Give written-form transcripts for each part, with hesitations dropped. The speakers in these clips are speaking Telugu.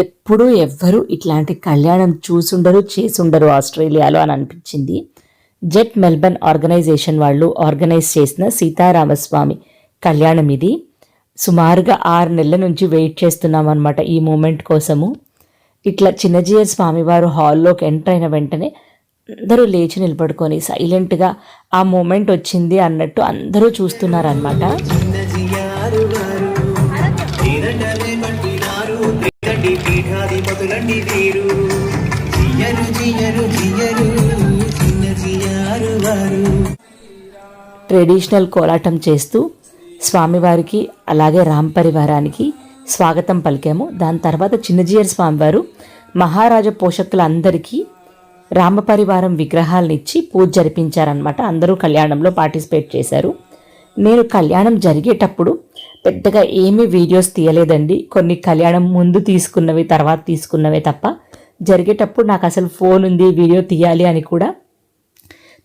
ఎప్పుడూ ఎవ్వరూ ఇట్లాంటి కళ్యాణం చూసుండరు చేసుండరు ఆస్ట్రేలియాలో అని అనిపించింది. జెట్ మెల్బర్న్ ఆర్గనైజేషన్ వాళ్ళు ఆర్గనైజ్ చేసిన సీతారామస్వామి కళ్యాణం ఇది. సుమారుగా 6 నెలల నుంచి వెయిట్ చేస్తున్నాం అనమాట ఈ మూమెంట్ కోసము. ఇట్లా చిన్నజీయర్ స్వామివారు హాల్లోకి ఎంటర్ అయిన వెంటనే అందరూ లేచి నిలబడుకొని సైలెంట్గా ఆ మూమెంట్ వచ్చింది అన్నట్టు అందరూ చూస్తున్నారనమాట. ట్రెడిషనల్ కోలాటం చేస్తూ స్వామివారికి అలాగే రామ్ పరివారానికి స్వాగతం పలికాము. దాని తర్వాత చిన్నజీయర్ స్వామివారు మహారాజా పోషకులందరికీ రామపరివారం విగ్రహాలను ఇచ్చి పూజ జరిపించారనమాట. అందరూ కళ్యాణంలో పార్టిసిపేట్ చేశారు. నేను కళ్యాణం జరిగేటప్పుడు పెద్దగా ఏమీ వీడియోస్ తీయలేదండి. కొన్ని కళ్యాణం ముందు తీసుకున్నవి తర్వాత తీసుకున్నవే తప్ప జరిగేటప్పుడు నాకు అసలు ఫోన్ ఉంది వీడియో తీయాలి అని కూడా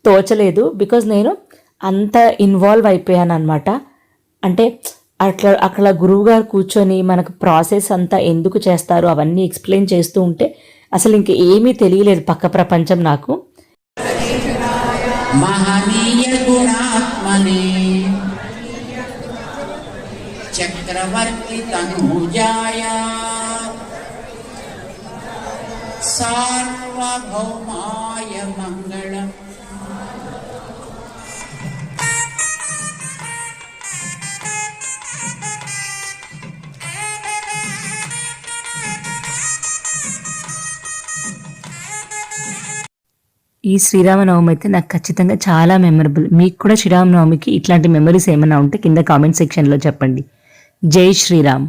తోచలేదు. బికాజ్ నేను అంత ఇన్వాల్వ్ అయిపోయాను అనమాట. అంటే అక్కడ గురువుగారు కూర్చొని మనకు ప్రాసెస్ అంతా ఎందుకు చేస్తారు అవన్నీ ఎక్స్ప్లెయిన్ చేస్తూ ఉంటే అసలు ఇంక ఏమీ తెలియలేదు పక్క ప్రపంచం నాకు. మహనీయ గుణాత్మనే చక్రవర్తి తనూజాయ సార్వభౌమాయ మంగళం. ఈ శ్రీరామనవమి అయితే నాకు ఖచ్చితంగా చాలా మెమరబుల్. మీకు కూడా శ్రీరామనవమికి ఇట్లాంటి మెమరీస్ ఏమైనా ఉంటే కింద కామెంట్ సెక్షన్లో చెప్పండి. జై శ్రీరామ్.